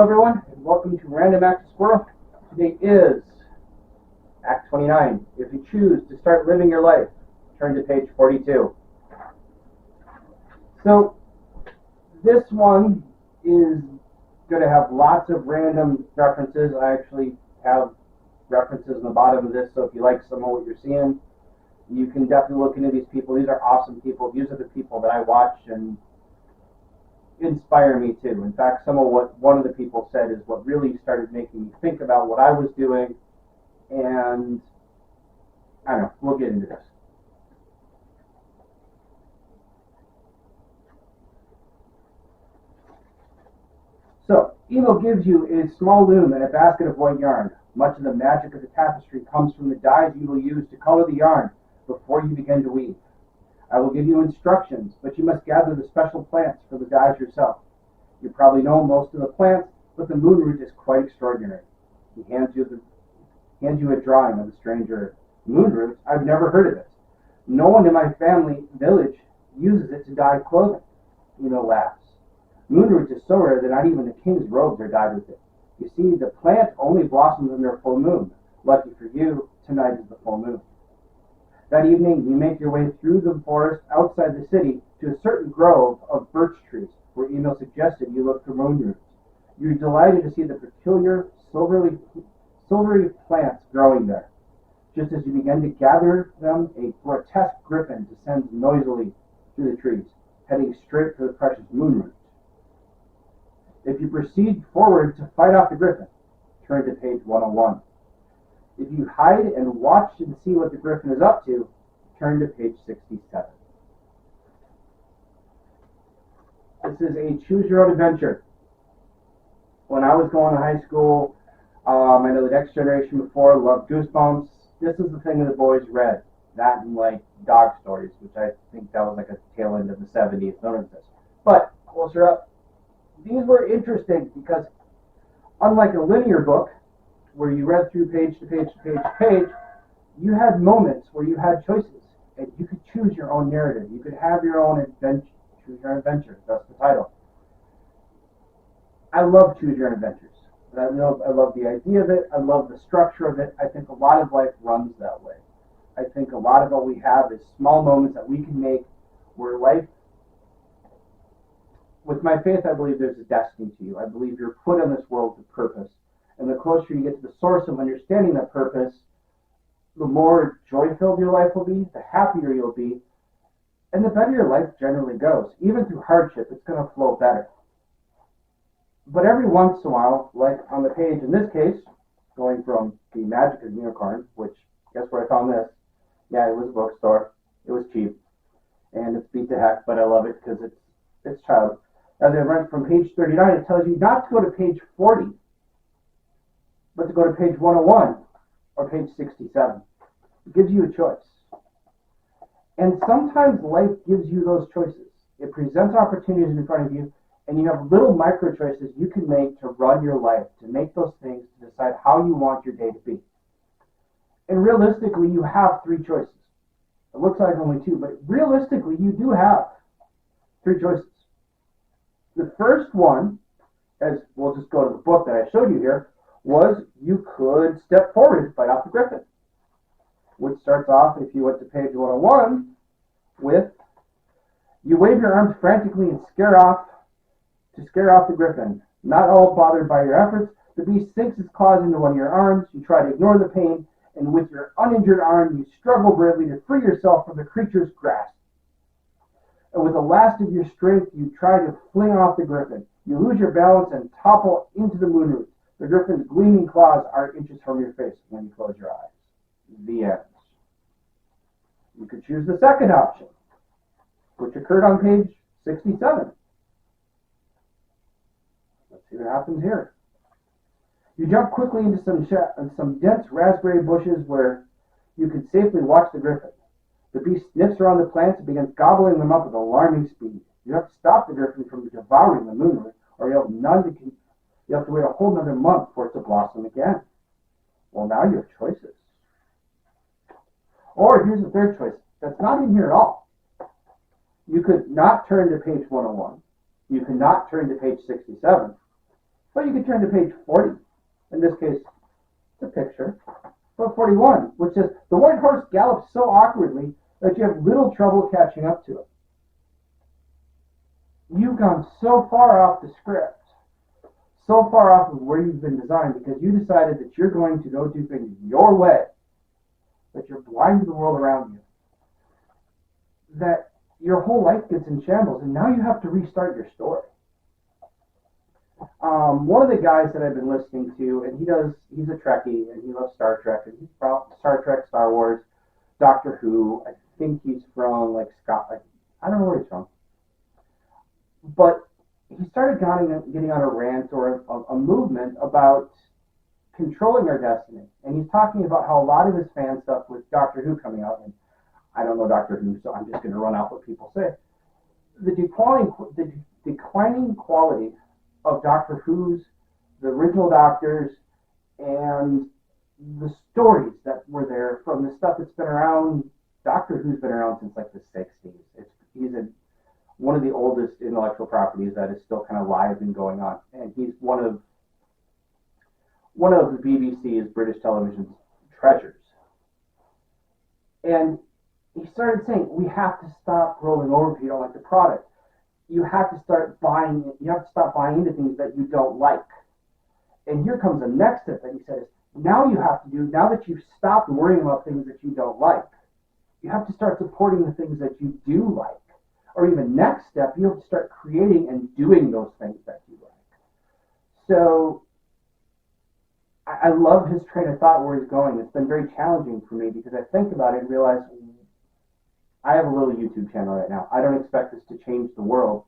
everyone, and welcome to Random Act Squirrel. Today is Act 29. If you choose to start living your life, turn to page 42. So, this one is going to have lots of random references. I actually have references on the bottom of this, so if you like some of what you're seeing, you can definitely look into these people. These are awesome people. These are the people that I watch and inspire me too. In fact, some of what one of the people said is what really started making me think about what I was doing, and I don't know, we'll get into this. So, evil gives you a small loom and a basket of white yarn. Much of the magic of the tapestry comes from the dyes you will use to color the yarn before you begin to weave. I will give you instructions, but you must gather the special plants for the dyes yourself. You probably know most of the plants, but the moonroot is quite extraordinary. He hands you a drawing of the strange herb. Moonroot? I've never heard of it. No one in my family village uses it to dye clothing. Eno laughs. Moonroot is so rare that not even the king's robes are dyed with it. You see, the plant only blossoms under full moon. Lucky for you, tonight is the full moon. That evening, you make your way through the forest outside the city to a certain grove of birch trees, where Emil suggested you look for moonroots. You're delighted to see the peculiar, silvery plants growing there. Just as you begin to gather them, a grotesque griffin descends noisily through the trees, heading straight for the precious moonroot. If you proceed forward to fight off the griffin, turn to page 101. If you hide and watch and see what the griffin is up to, turn to page 67. This is a choose-your-own adventure. When I was going to high school, I know the next generation before loved Goosebumps. This is the thing that the boys read. That and like dog stories, which I think that was like a tail end of the 70s. None of this. But closer up, these were interesting because unlike a linear book, where you read through page to page to page to page, you had moments where you had choices, and you could choose your own narrative. You could have your own adventure. Choose your own adventure. That's the title. I love choose your own adventures. I love the idea of it. I love the structure of it. I think a lot of life runs that way. I think a lot of what we have is small moments that we can make where life. With my faith, I believe there's a destiny to you. I believe you're put on this world with purpose. And the closer you get to the source of understanding that purpose, the more joy-filled your life will be, the happier you'll be, and the better your life generally goes. Even through hardship, it's going to flow better. But every once in a while, like on the page in this case, going from The Magic of the Unicorn, which, guess where I found this? Yeah, it was a bookstore. It was cheap. And it's beat to heck, but I love it because it's child. As I read from page 39, it tells you not to go to page 40, but to go to page 101 or page 67. It gives you a choice. And sometimes life gives you those choices. It presents opportunities in front of you, and you have little micro choices you can make to run your life, to make those things, to decide how you want your day to be. And realistically, you have three choices. It looks like only two, but realistically, you do have three choices. The first one, as we'll just go to the book that I showed you here, was you could step forward and fight off the griffin, which starts off, if you went to page 101, with you wave your arms frantically and scare off the griffin. Not all bothered by your efforts, the beast sinks its claws into one of your arms. You try to ignore the pain, and with your uninjured arm, you struggle bravely to free yourself from the creature's grasp. And with the last of your strength, you try to fling off the griffin. You lose your balance and topple into the moonroot. The griffin's gleaming claws are inches from your face when you close your eyes. The end. You could choose the second option, which occurred on page 67. Let's see what happens here. You jump quickly into some dense raspberry bushes where you can safely watch the griffin. The beast sniffs around the plants and begins gobbling them up with alarming speed. You have to stop the griffin from devouring the moonroot, or you have to wait a whole another month for it to blossom again. Well, now you have choices. Or here's the third choice. That's not in here at all. You could not turn to page 101. You could not turn to page 67. But you could turn to page 40. In this case, it's a picture. But 41, which says, the white horse gallops so awkwardly that you have little trouble catching up to it. You've gone so far off the script, so far off of where you've been designed, because you decided that you're going to go do things your way, that you're blind to the world around you, that your whole life gets in shambles, and now you have to restart your story. One of the guys that I've been listening to, and he's a Trekkie, and he loves Star Trek, and he's about Star Trek, Star Wars, Doctor Who. I think he's from like Scotland. I don't know where he's from, but he started getting on a rant or a movement about controlling our destiny, and he's talking about how a lot of his fan stuff with Doctor Who coming out, and I don't know Doctor Who, so I'm just going to run off what people say. The declining quality of Doctor Who's, the original Doctors, and the stories that were there from the stuff that's been around. Doctor Who's been around since like the 60s. He's one of the oldest intellectual properties that is still kind of live and going on, and he's one of the BBC's British television's treasures. And he started saying, we have to stop rolling over if you don't like the product. You have to start buying. You have to stop buying into things that you don't like. And here comes the next step that he says. Now you have to do. Now that you've stopped worrying about things that you don't like, you have to start supporting the things that you do like. Or even next step, you have to start creating and doing those things that you like. So I love his train of thought where he's going. It's been very challenging for me because I think about it and realize I have a little YouTube channel right now. I don't expect this to change the world,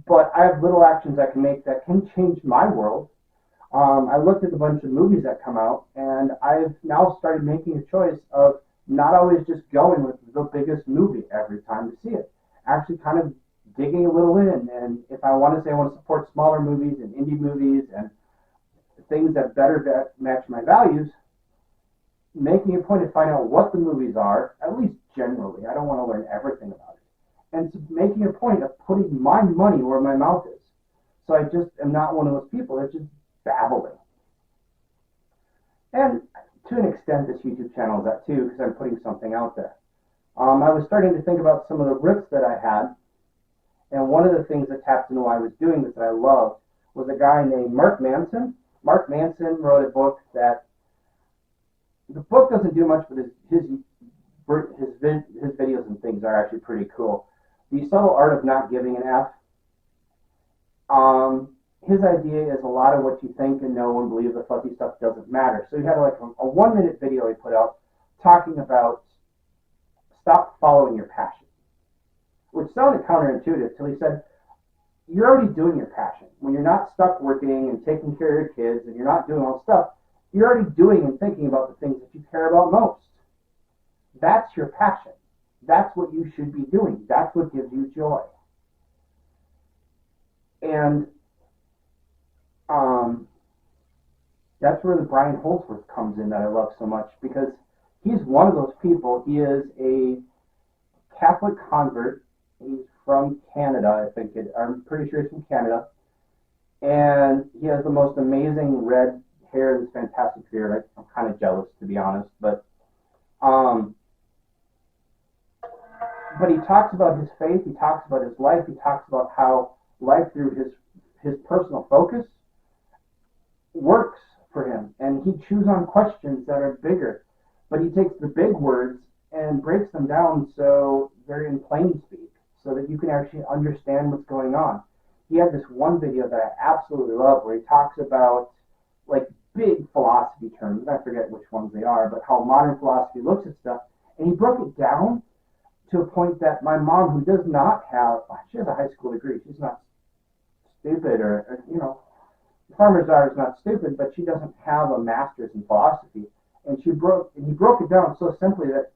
but I have little actions I can make that can change my world. I looked at a bunch of movies that come out, and I've now started making a choice of not always just going with the biggest movie every time to see it. Actually kind of digging a little in, and if I want to say I want to support smaller movies and indie movies and things that better match my values, making a point to find out what the movies are, at least generally. I don't want to learn everything about it. And so making a point of putting my money where my mouth is. So I just am not one of those people that's just babbling. And to an extent, this YouTube channel is that too, because I'm putting something out there. I was starting to think about some of the rips that I had, and one of the things that tapped into why I was doing this that I loved was a guy named Mark Manson. Mark Manson wrote a book that the book doesn't do much, but his videos and things are actually pretty cool. The Subtle Art of Not Giving an F. His idea is a lot of what you think and know and believe, the fuzzy stuff doesn't matter. So he had like a 1-minute video he put out talking about stop following your passion, which sounded counterintuitive till he said, you're already doing your passion. When you're not stuck working and taking care of your kids and you're not doing all this stuff, you're already doing and thinking about the things that you care about most. That's your passion. That's what you should be doing. That's what gives you joy. And that's where the Brian Holdsworth comes in that I love so much, because he's one of those people. He is a Catholic convert. He's from Canada, I think. I'm pretty sure he's from Canada. And he has the most amazing red hair and this fantastic beard. I'm kind of jealous, to be honest. But he talks about his faith. He talks about his life. He talks about how life through his personal focus works for him. And he chews on questions that are bigger. But he takes the big words and breaks them down so they're in plain speak, so that you can actually understand what's going on. He had this one video that I absolutely love where he talks about like big philosophy terms. I forget which ones they are, but how modern philosophy looks at stuff. And he broke it down to a point that my mom, who does not have, she has a high school degree. She's not stupid or farmer's daughter is not stupid, but she doesn't have a master's in philosophy. And he broke it down so simply that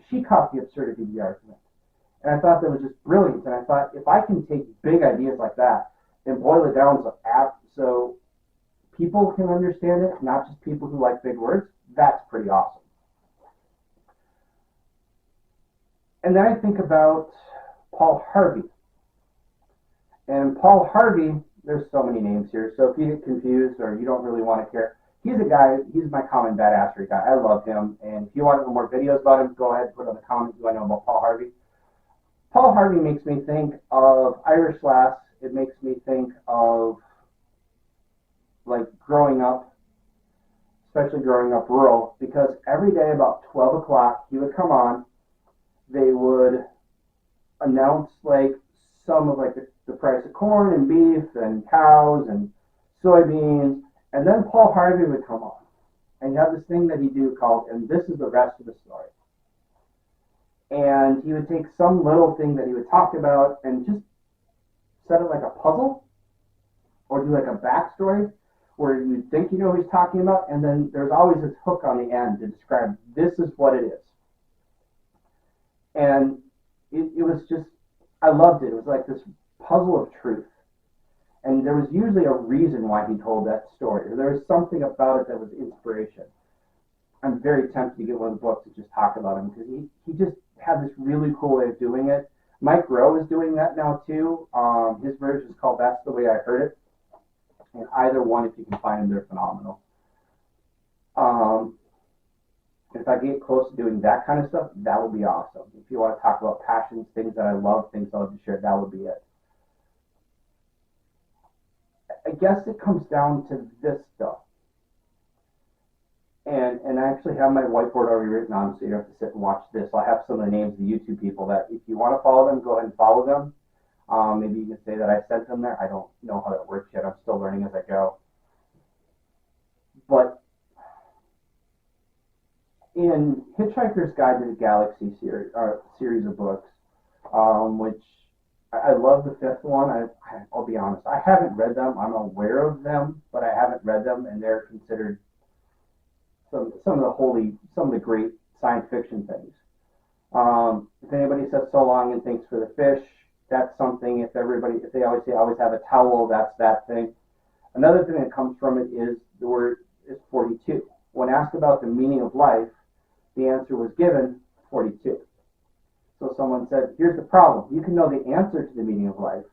she caught the absurdity of the argument. And I thought that was just brilliant. And I thought, if I can take big ideas like that and boil it down so people can understand it, not just people who like big words, that's pretty awesome. And then I think about Paul Harvey. And Paul Harvey there's so many names here. So if you get confused or you don't really want to care, he's a guy. He's my common badassery guy. I love him. And if you want to know more videos about him, go ahead and put in the comments. Do I know about Paul Harvey? Paul Harvey makes me think of Irish Lass. It makes me think of like growing up, especially growing up rural, because every day about 12 o'clock he would come on. They would announce like some of like the price of corn and beef and cows and soybeans, and then Paul Harvey would come on, and you have this thing that he do called "And This Is the Rest of the Story," and he would take some little thing that he would talk about and just set it like a puzzle, or do like a backstory where you think you know what he's talking about, and then there's always this hook on the end to describe this is what it is. And it was just, I loved it. It was like this puzzle of truth. And there was usually a reason why he told that story. There was something about it that was inspiration. I'm very tempted to get one of the books and just talk about him, because he just had this really cool way of doing it. Mike Rowe is doing that now too. His version is called That's the Way I Heard It. And either one, if you can find them, they're phenomenal. If I get close to doing that kind of stuff, that would be awesome. If you want to talk about passions, things that I love, things I love to share, that would be it. I guess it comes down to this stuff. And I actually have my whiteboard already written on, so you don't have to sit and watch this. I'll have some of the names of the YouTube people that, if you want to follow them, go ahead and follow them. Maybe you can say that I sent them there. I don't know how that works yet. I'm still learning as I go. But in Hitchhiker's Guide to the Galaxy series of books, which I love the fifth one. I'll be honest, I haven't read them. I'm aware of them, but I haven't read them, and they're considered some of the great science fiction things. If anybody says so long and thanks for the fish, that's something. If they always say always have a towel, that's that thing. Another thing that comes from it is the word is 42. When asked about the meaning of life, the answer was given 42. So someone said, here's the problem. You can know the answer to the meaning of life.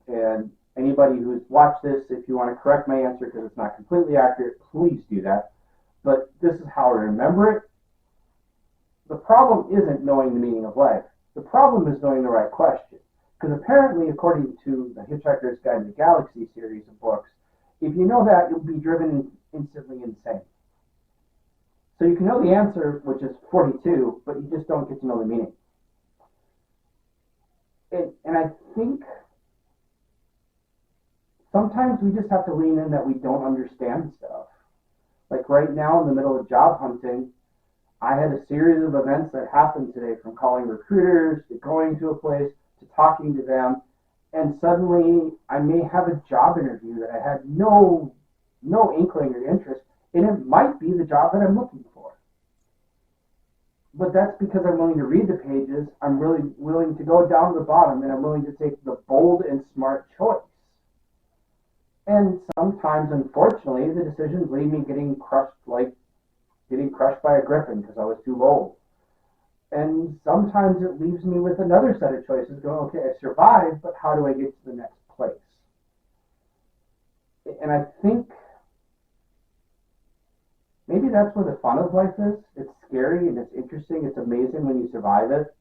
And anybody who's watched this, if you want to correct my answer because it's not completely accurate, please do that. But this is how I remember it. The problem isn't knowing the meaning of life. The problem is knowing the right question. Because apparently, according to the Hitchhiker's Guide to the Galaxy series of books, if you know that, you'll be driven instantly insane. So you can know the answer, which is 42, but you just don't get to know the meaning. And I think sometimes we just have to lean in that we don't understand stuff. Like right now, in the middle of job hunting, I had a series of events that happened today, from calling recruiters to going to a place to talking to them, and suddenly I may have a job interview that I had no inkling or interest, and it might be the job that I'm looking for. But that's because I'm willing to read the pages, I'm really willing to go down to the bottom, and I'm willing to take the bold and smart choice. And sometimes, unfortunately, the decisions leave me getting crushed by a griffin because I was too bold. And sometimes it leaves me with another set of choices going, okay, I survived, but how do I get to the next place? And I think maybe that's where the fun of life is. It's scary and it's interesting. It's amazing when you survive it.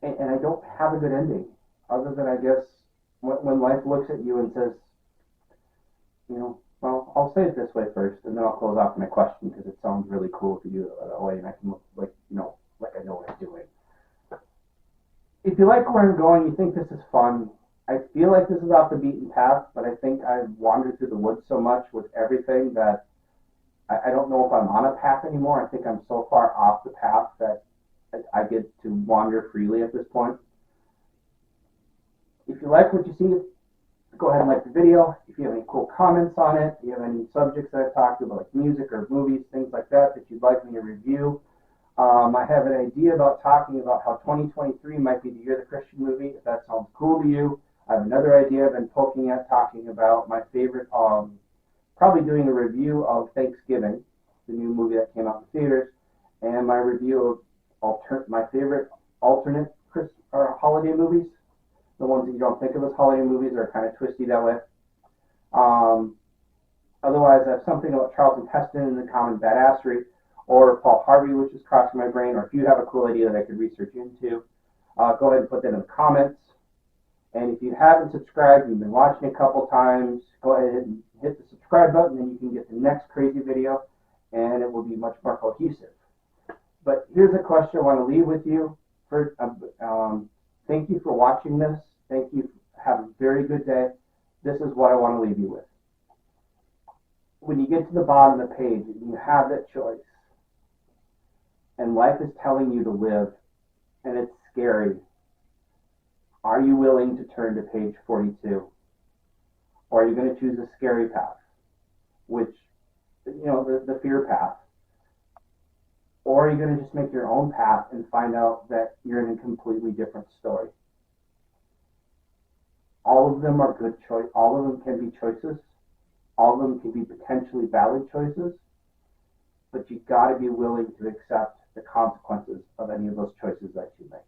And I don't have a good ending, other than, I guess, when life looks at you and says, well, I'll say it this way first, and then I'll close off my question, because it sounds really cool if you do it that way, and I can look like I know what I'm doing. If you like where I'm going, you think this is fun, I feel like this is off the beaten path, but I think I've wandered through the woods so much with everything that I don't know if I'm on a path anymore. I think I'm so far off the path that I get to wander freely at this point. If you like what you see, go ahead and like the video. If you have any cool comments on it, if you have any subjects that I've talked about, like music or movies, things like that you'd like me to review. I have an idea about talking about how 2023 might be the year of the Christian movie, if that sounds cool to you. I have another idea I've been poking at, talking about my favorite, probably doing a review of Thanksgiving, the new movie that came out in theaters, and my review of my favorite alternate holiday movies. the ones that you don't think of as holiday movies are kind of twisty that way. Otherwise, I have something about Charlton Heston and the Common Badassery, or Paul Harvey, which is crossing my brain, or if you have a cool idea that I could research into, go ahead and put that in the comments. And if you haven't subscribed, you've been watching a couple times, go ahead and hit the subscribe button, and you can get the next crazy video, and it will be much more cohesive. But here's a question I want to leave with you. First, thank you for watching this. Thank you. Have a very good day. This is what I want to leave you with. When you get to the bottom of the page, you have that choice. And life is telling you to live, and it's scary. Are you willing to turn to page 42? Or are you going to choose the scary path, which, the fear path? Or are you going to just make your own path and find out that you're in a completely different story? All of them are good choices. All of them can be choices. All of them can be potentially valid choices. But you've got to be willing to accept the consequences of any of those choices that you make.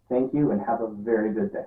Thank you, and have a very good day.